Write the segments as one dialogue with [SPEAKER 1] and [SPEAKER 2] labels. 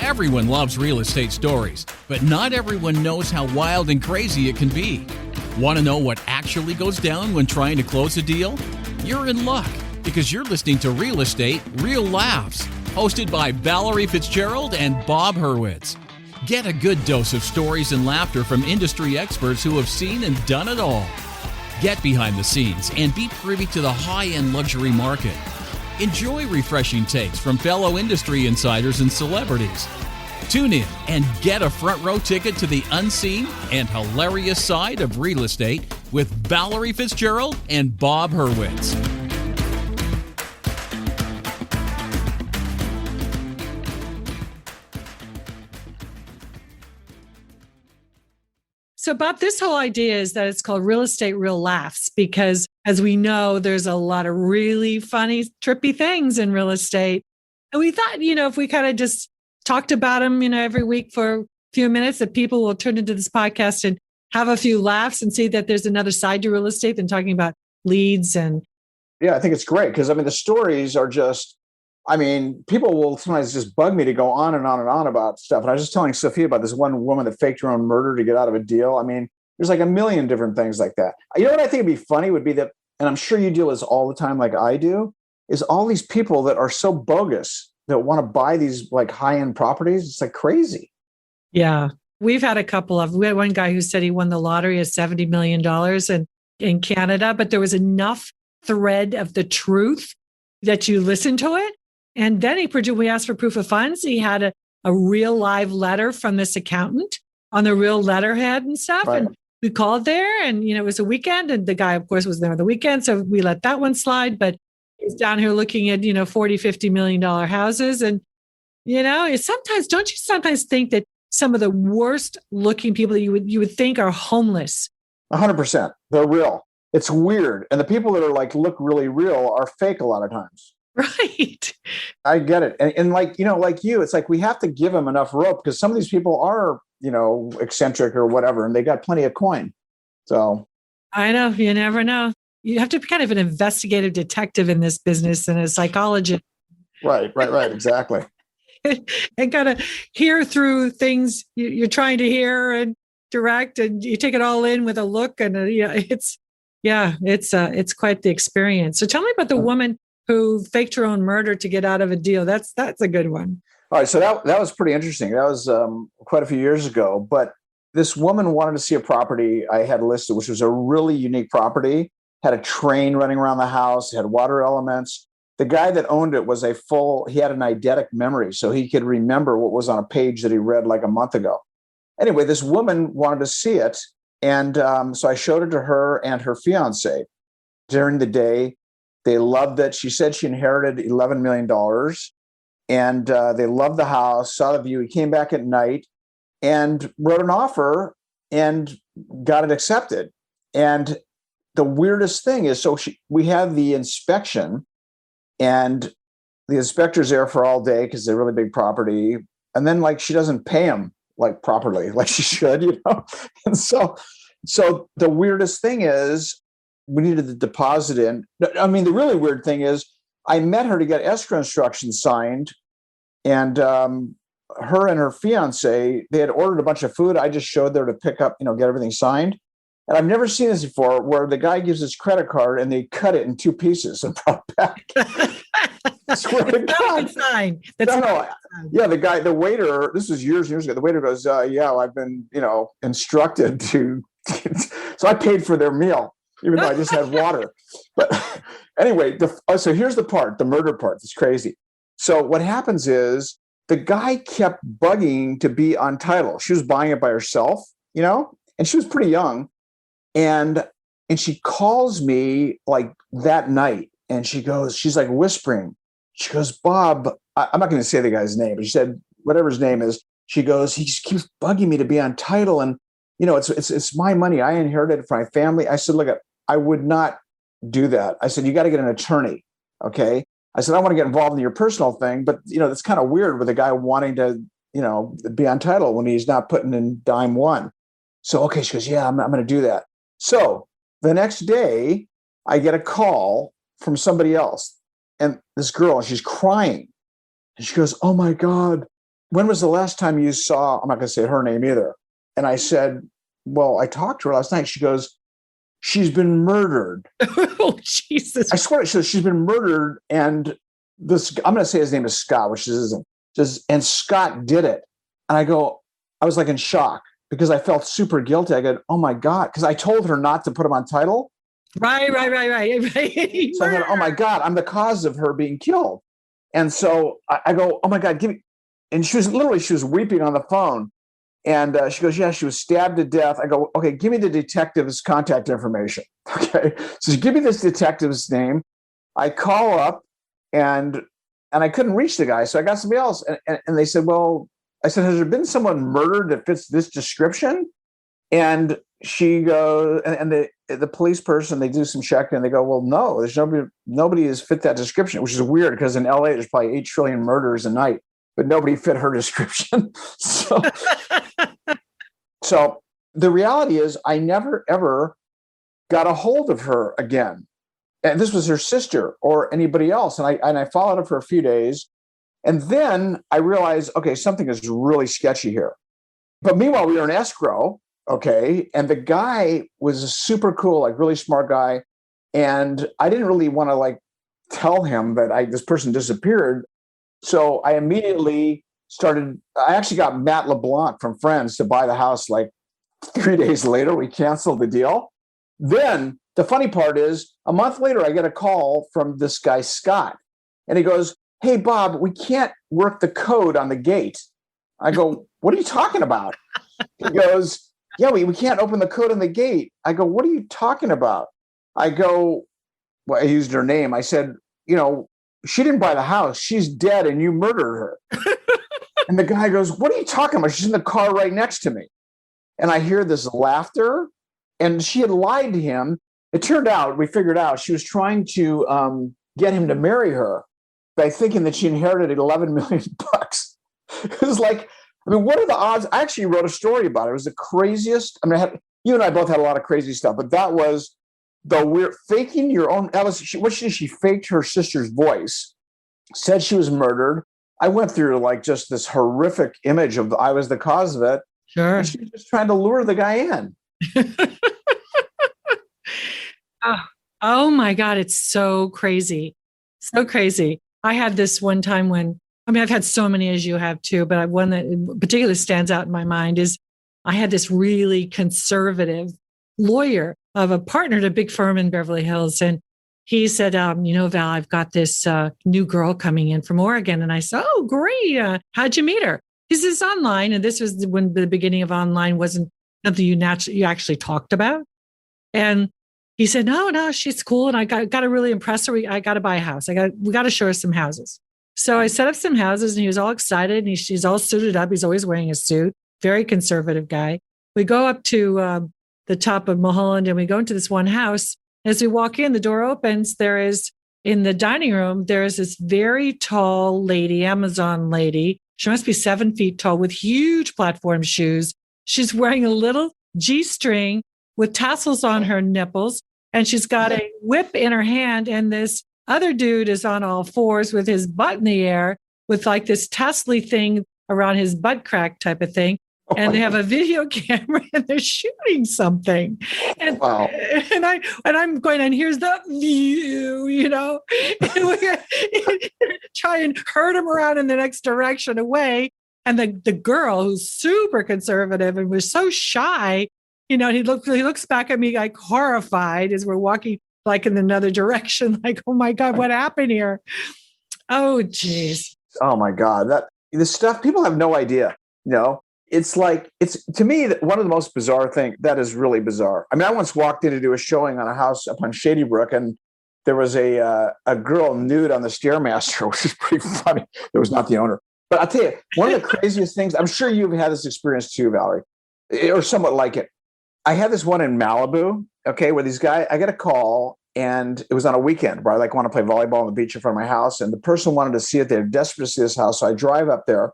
[SPEAKER 1] Everyone loves real estate stories, but not everyone knows how wild and crazy it can be. Want to know what actually goes down when trying to close a deal? You're in luck, because you're listening to Real Estate Real Laughs, hosted by Valerie Fitzgerald and Bob Hurwitz. Get a good dose of stories and laughter from industry experts who have seen and done it all. Get behind the scenes and be privy to the high-end luxury market. Enjoy refreshing takes from fellow industry insiders and celebrities. Tune in and get a front row ticket to the unseen and hilarious side of real estate with Valerie Fitzgerald and Bob Hurwitz.
[SPEAKER 2] So, Bob, this whole idea is that it's called Real Estate Real Laughs because, as we know, there's a lot of really funny, trippy things in real estate. And we thought, if we kind of just talked about them, every week for a few minutes, that people will turn into this podcast and have a few laughs and see that there's another side to real estate than talking about leads. And
[SPEAKER 3] yeah, I think it's great because, the stories are just, people will sometimes just bug me to go on and on and on about stuff. And I was just telling Sophia about this one woman that faked her own murder to get out of a deal. There's like a million different things like that. You know what I think would be funny would be that, and I'm sure you deal with this all the time like I do, is all these people that are so bogus that want to buy these like high-end properties. It's like crazy.
[SPEAKER 2] Yeah. We had one guy who said he won the lottery at $70 million in Canada, but there was enough thread of the truth that you listen to it. And then we asked for proof of funds. He had a real live letter from this accountant on the real letterhead and stuff.
[SPEAKER 3] Right.
[SPEAKER 2] And we called there and, it was a weekend and the guy, of course, was there on the weekend. So we let that one slide, but he's down here looking at, $40, $50 million houses. And, don't you sometimes think that some of the worst looking people that you would think are homeless?
[SPEAKER 3] 100%. They're real. It's weird. And the people that are look really real are fake a lot of times.
[SPEAKER 2] Right. I
[SPEAKER 3] get it. And like you, it's like we have to give them enough rope because some of these people are, eccentric or whatever, and they got plenty of coin. So
[SPEAKER 2] I know. You never know. You have to be kind of an investigative detective in this business and a psychologist.
[SPEAKER 3] Right. Exactly.
[SPEAKER 2] And kind of hear through things you're trying to hear and direct, and you take it all in with a look. And it's quite the experience. So tell me about the woman who faked her own murder to get out of a deal. That's a good one.
[SPEAKER 3] All right. So that was pretty interesting. That was quite a few years ago. But this woman wanted to see a property I had listed, which was a really unique property, had a train running around the house, had water elements. The guy that owned it he had an eidetic memory. So he could remember what was on a page that he read like a month ago. Anyway, this woman wanted to see it. And so I showed it to her and her fiance during the day. They loved it. She said she inherited $11 million and they loved the house, saw the view. He came back at night and wrote an offer and got it accepted. And the weirdest thing is, we have the inspection and the inspector's there for all day because they're a really big property. And then she doesn't pay him properly, like she should, And so the weirdest thing is, we needed the deposit in. The really weird thing is I met her to get escrow instructions signed, and her and her fiance, they had ordered a bunch of food. I just showed there to pick up, get everything signed. And I've never seen this before where the guy gives his credit card and they cut it in two pieces and brought it back. Swear to God.
[SPEAKER 2] Sign.
[SPEAKER 3] Yeah, the waiter, this was years and years ago. The waiter goes, I've been, instructed to. So I paid for their meal, even though I just had water. But anyway, so here's the murder part. It's crazy. So what happens is the guy kept bugging to be on title. She was buying it by herself, and she was pretty young. And she calls me that night and she's whispering. She goes, Bob, I'm not going to say the guy's name, but she said, whatever his name is, she goes, he just keeps bugging me to be on title. And, it's my money. I inherited it from my family. I said, look, I would not do that. I said, you got to get an attorney. Okay. I said, I want to get involved in your personal thing, but that's kind of weird with a guy wanting to, be on title when he's not putting in dime one. So, okay. She goes, yeah, I'm going to do that. So the next day I get a call from somebody else and this girl, she's crying and she goes, oh my God, when was the last time you saw, I'm not going to say her name either. And I said, well, I talked to her last night. She goes, she's been murdered.
[SPEAKER 2] Oh, Jesus.
[SPEAKER 3] I swear, she's been murdered. And I'm going to say his name is Scott, which isn't. And Scott did it. And I was like in shock because I felt super guilty. I go, oh my God. Because I told her not to put him on title.
[SPEAKER 2] Right.
[SPEAKER 3] So I thought, oh my God, I'm the cause of her being killed. And so I go, oh my God, give me. And she was weeping on the phone. And she goes, yeah, she was stabbed to death. I go, okay, give me the detective's contact information. Okay. So give me this detective's name. I call up and I couldn't reach the guy. So I got somebody else. And they said, well, I said, has there been someone murdered that fits this description? And she goes, and the police person, they do some checking and they go, well, no, there's nobody has fit that description, which is weird because in LA, there's probably 8 trillion murders a night, but nobody fit her description. So the reality is I never, ever got a hold of her again. And this was her sister or anybody else. And I followed up for a few days. And then I realized, okay, something is really sketchy here. But meanwhile, we were in escrow. Okay. And the guy was a super cool, like really smart guy. And I didn't really want to like tell him that this person disappeared. So I immediately I actually got Matt LeBlanc from Friends to buy the house. Like 3 days later, we canceled the deal. Then the funny part is a month later, I get a call from this guy, Scott. And he goes, hey, Bob, we can't work the code on the gate. I go, what are you talking about? He goes, yeah, we can't open the code on the gate. I go, what are you talking about? I go, well, I used her name. I said, she didn't buy the house. She's dead and you murdered her. And the guy goes, what are you talking about? She's in the car right next to me. And I hear this laughter and she had lied to him. It turned out, we figured out she was trying to get him to marry her by thinking that she inherited $11 million. It was like, what are the odds? I actually wrote a story about it. It was the craziest. You and I both had a lot of crazy stuff, but that was the weird faking your own. She faked her sister's voice, said she was murdered. I went through like just this horrific image of I was the cause of it.
[SPEAKER 2] Sure.
[SPEAKER 3] And she was just trying to lure the guy in.
[SPEAKER 2] Oh my God. It's so crazy. So crazy. I had this one time I've had so many as you have too, but one that particularly stands out in my mind is I had this really conservative lawyer of a partner at a big firm in Beverly Hills. And he said, Val, I've got this new girl coming in from Oregon. And I said, oh, great. How'd you meet her? He says, online. And this was when the beginning of online wasn't something you actually talked about. And he said, no, she's cool. And I got to really impress her. I got to buy a house. We got to show her some houses. So I set up some houses and he was all excited and she's all suited up. He's always wearing a suit, very conservative guy. We go up to the top of Mulholland and we go into this one house. As we walk in, the door opens. In the dining room, there is this very tall lady, Amazon lady. She must be 7 feet tall with huge platform shoes. She's wearing a little G-string with tassels on her nipples. And she's got a whip in her hand. And this other dude is on all fours with his butt in the air with like this tassel-y thing around his butt crack type of thing. And they have a video camera and they're shooting something. And, wow. and I'm going, and here's the view, and we're try and herd him around in the next direction away. And the girl who's super conservative and was so shy, he looks back at me like horrified as we're walking like in another direction, like, oh my God, what happened here? Oh, geez.
[SPEAKER 3] Oh my God. This stuff, people have no idea, It's to me one of the most bizarre things that is really bizarre. I once walked in to do a showing on a house up on Shady Brook, and there was a girl nude on the Stairmaster, which is pretty funny. It was not the owner, but I'll tell you, one of the craziest things. I'm sure you've had this experience too, Valerie, or somewhat like it. I had this one in Malibu, okay, where these guys. I got a call, and it was on a weekend where I want to play volleyball on the beach in front of my house, and the person wanted to see it. They're desperate to see this house, so I drive up there.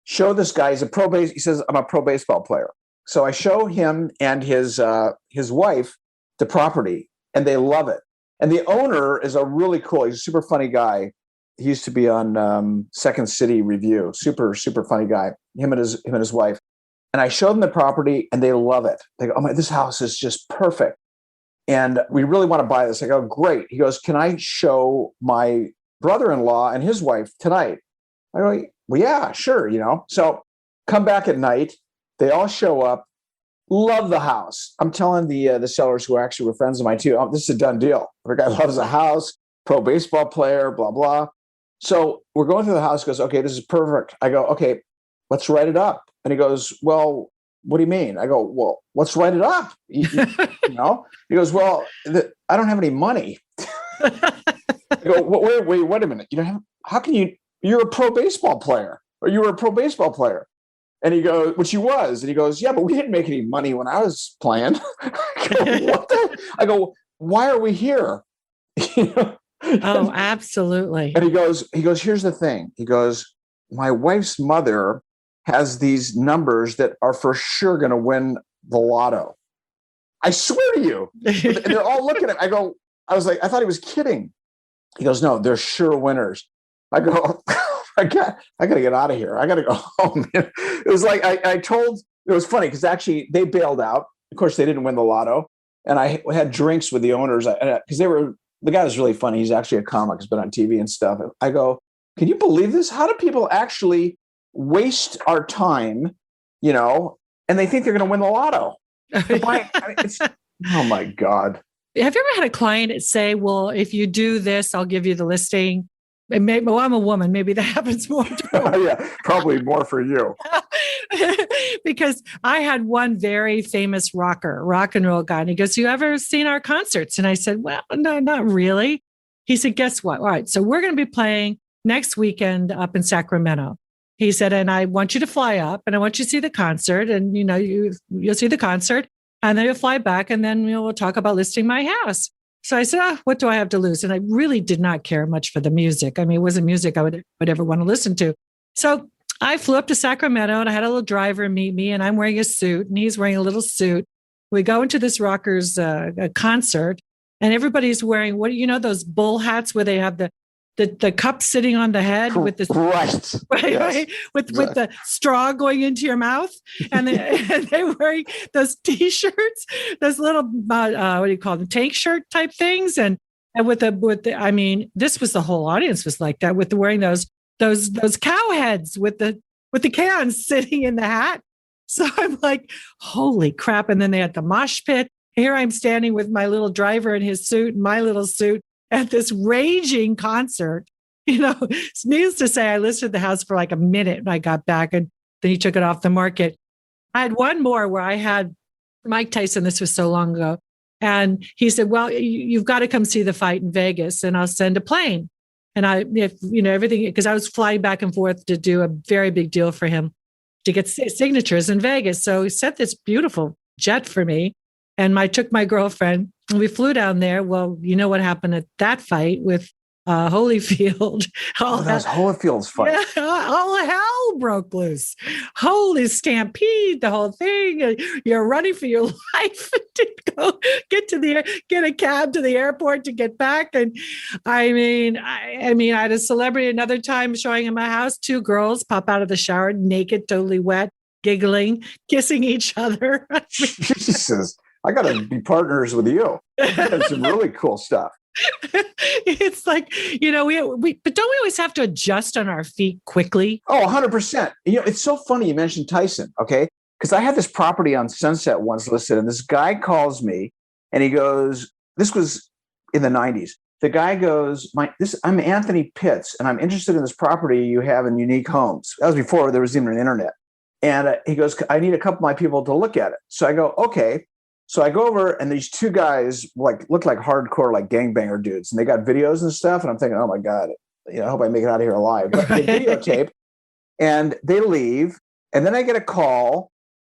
[SPEAKER 3] Show this guy, he says, I'm a pro baseball player. So I show him and his wife the property, and they love it. And the owner is he's a super funny guy. He used to be on Second City Review. Super, super funny guy. Him and his wife. And I showed them the property and they love it. They go, "Oh my, this house is just perfect. And we really want to buy this." I go, "Great." He goes, "Can I show my brother-in-law and his wife tonight?" I go, "Well, yeah, sure." So come back at night. They all show up. Love the house. I'm telling the sellers who actually were friends of mine too, "Oh, this is a done deal. The guy loves the house, pro baseball player, blah, blah." So we're going through the house. He goes, "Okay, this is perfect." I go, "Okay, let's write it up." And he goes, "Well, what do you mean?" I go, "Well, let's write it up." He goes, "Well, I don't have any money." I go, wait a minute. How can you're a pro baseball player, or you were a pro baseball player. And he goes, which he was. And he goes, "Yeah, but we didn't make any money when I was playing." I go, "Why are we here?"
[SPEAKER 2] Oh, absolutely.
[SPEAKER 3] And he goes, "Here's the thing." He goes, "My wife's mother has these numbers that are for sure going to win the lotto." I swear to you. And they're all looking at me. I was like, I thought he was kidding. He goes, "No, they're sure winners." I go, I got to get out of here. I got to go home. It was like, it was funny because actually they bailed out. Of course, they didn't win the lotto. And I had drinks with the owners because the guy was really funny. He's actually a comic, has been on TV and stuff. I go, "Can you believe this? How do people actually waste our time, and they think they're going to win the lotto?" Oh my God.
[SPEAKER 2] Have you ever had a client say, "Well, if you do this, I'll give you the listing"? I'm a woman. Maybe that happens more.
[SPEAKER 3] Yeah, probably more for you.
[SPEAKER 2] Because I had one very famous rock and roll guy. And he goes, "You ever seen our concerts?" And I said, "Well, no, not really." He said, "Guess what? All right. So we're going to be playing next weekend up in Sacramento." He said, "And I want you to fly up and I want you to see the concert. And, you'll see the concert and then you'll fly back and then we'll talk about listing my house." So I said, "What do I have to lose?" And I really did not care much for the music. I mean, it wasn't music I would ever want to listen to. So I flew up to Sacramento and I had a little driver meet me and I'm wearing a suit and he's wearing a little suit. We go into this rocker's concert and everybody's wearing those bull hats where they have the cup sitting on the head with the right, with the straw going into your mouth, and they're wearing those t-shirts, those little what do you call them, tank shirt type things, and with the I mean, this was the whole audience was like that with wearing those cow heads with the cans sitting in the hat. So I'm like, holy crap! And then they had the mosh pit. Here I'm standing with my little driver in his suit and my little suit at this raging concert. Needless to say, I listed the house for like a minute and I got back and then he took it off the market. I had one more where I had Mike Tyson. This was so long ago. And he said, "Well, you've got to come see the fight in Vegas and I'll send a plane." And everything, because I was flying back and forth to do a very big deal for him to get signatures in Vegas. So he sent this beautiful jet for me. And I took my girlfriend and we flew down there. Well, you know what happened at that fight with Holyfield?
[SPEAKER 3] That was Holyfield's fight.
[SPEAKER 2] Yeah, all hell broke loose. Holy stampede, the whole thing. You're running for your life to go get a cab to the airport to get back. And I mean, I had a celebrity another time showing him my house. 2 girls pop out of the shower naked, totally wet, giggling, kissing each other.
[SPEAKER 3] Jesus. I got to be partners with you. That's some really cool stuff.
[SPEAKER 2] It's like, but don't we always have to adjust on our feet quickly?
[SPEAKER 3] Oh, 100%. It's so funny you mentioned Tyson, okay? Because I had this property on Sunset once listed, and this guy calls me, and he goes, this was in the 90s. The guy goes, I'm Anthony Pitts, and I'm interested in this property you have in Unique Homes. That was before there was even an internet. And he goes, "I need a couple of my people to look at it." So I go, "Okay." So I go over and these 2 guys look like hardcore, like gangbanger dudes. And they got videos and stuff. And I'm thinking, oh my God, I hope I make it out of here alive. But they videotape and they leave. And then I get a call,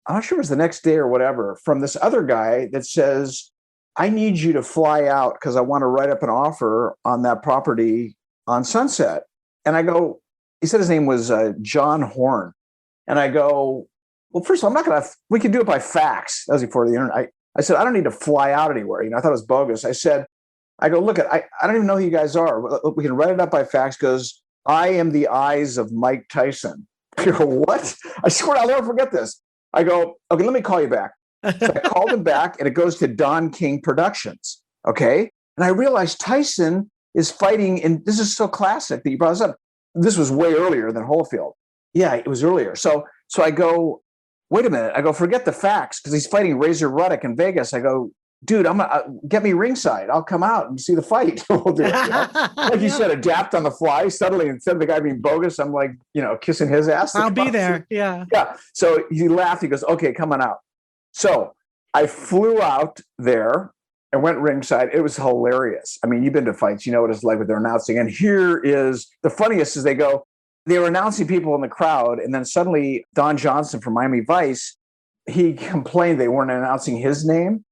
[SPEAKER 3] I'm not sure it was the next day or whatever, from this other guy that says, "I need you to fly out because I want to write up an offer on that property on Sunset." And I go, he said his name was John Horn. And I go, "Well, first of all, we can do it by fax." That was before the internet. I said, "I don't need to fly out anywhere." I thought it was bogus. I said, I go, look, I don't even know who you guys are. We can write it up by fax. Goes, I am the eyes of Mike Tyson. I go, what? I swear I'll never forget this. I go, okay, let me call you back. So I called him back, and it goes to Don King Productions. Okay. And I realized Tyson is fighting, and this is so classic that you brought this up. This was way earlier than Holyfield. Yeah, it was earlier. So I go, wait a minute. I go, forget the facts, because he's fighting Razor Ruddock in Vegas. I go, dude, I'm gonna get me ringside. I'll come out and see the fight. We'll do it, Like you said, adapt on the fly. Suddenly, instead of the guy being bogus, I'm like, kissing his ass.
[SPEAKER 2] I'll be there. Yeah.
[SPEAKER 3] Yeah. So he laughed. He goes, okay, come on out. So I flew out there and went ringside. It was hilarious. I mean, you've been to fights, you know what it's like with their announcing. And here is the funniest is they were announcing people in the crowd. And then suddenly Don Johnson from Miami Vice, he complained they weren't announcing his name.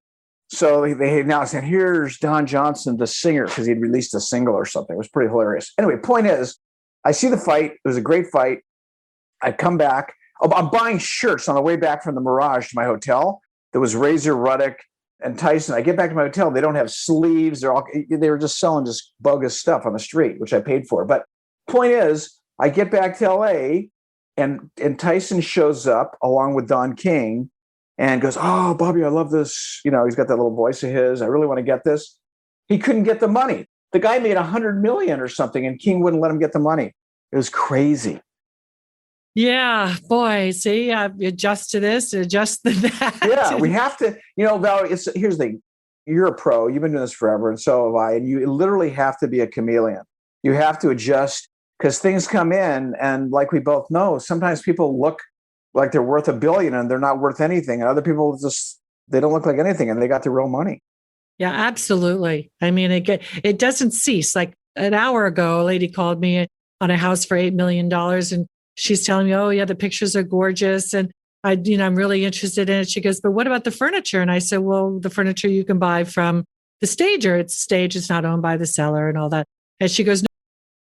[SPEAKER 3] So they announced, and here's Don Johnson, the singer, because he'd released a single or something. It was pretty hilarious. Anyway, point is, I see the fight. It was a great fight. I come back. I'm buying shirts on the way back from the Mirage to my hotel. There was Razor Ruddock and Tyson. I get back to my hotel. They don't have sleeves. They were just selling just bogus stuff on the street, which I paid for. But point is, I get back to LA, and Tyson shows up along with Don King and goes, oh, Bobby, I love this. He's got that little voice of his. I really want to get this. He couldn't get the money. The guy made $100 million or something, and King wouldn't let him get the money. It was crazy.
[SPEAKER 2] Yeah, boy. See, adjust to this, adjust to that.
[SPEAKER 3] Yeah, we have to, Valerie, here's the thing. You're a pro. You've been doing this forever, and so have I. And you literally have to be a chameleon. You have to adjust because things come in. And like we both know, sometimes people look like they're worth $1 billion and they're not worth anything. And other people they don't look like anything, and they got the real money.
[SPEAKER 2] Yeah, absolutely. I mean, it doesn't cease. Like an hour ago, a lady called me on a house for $8 million, and she's telling me, oh yeah, the pictures are gorgeous. And I'm really interested in it. She goes, but what about the furniture? And I said, well, the furniture you can buy from the stager. It's staged. It's not owned by the seller and all that. And she goes,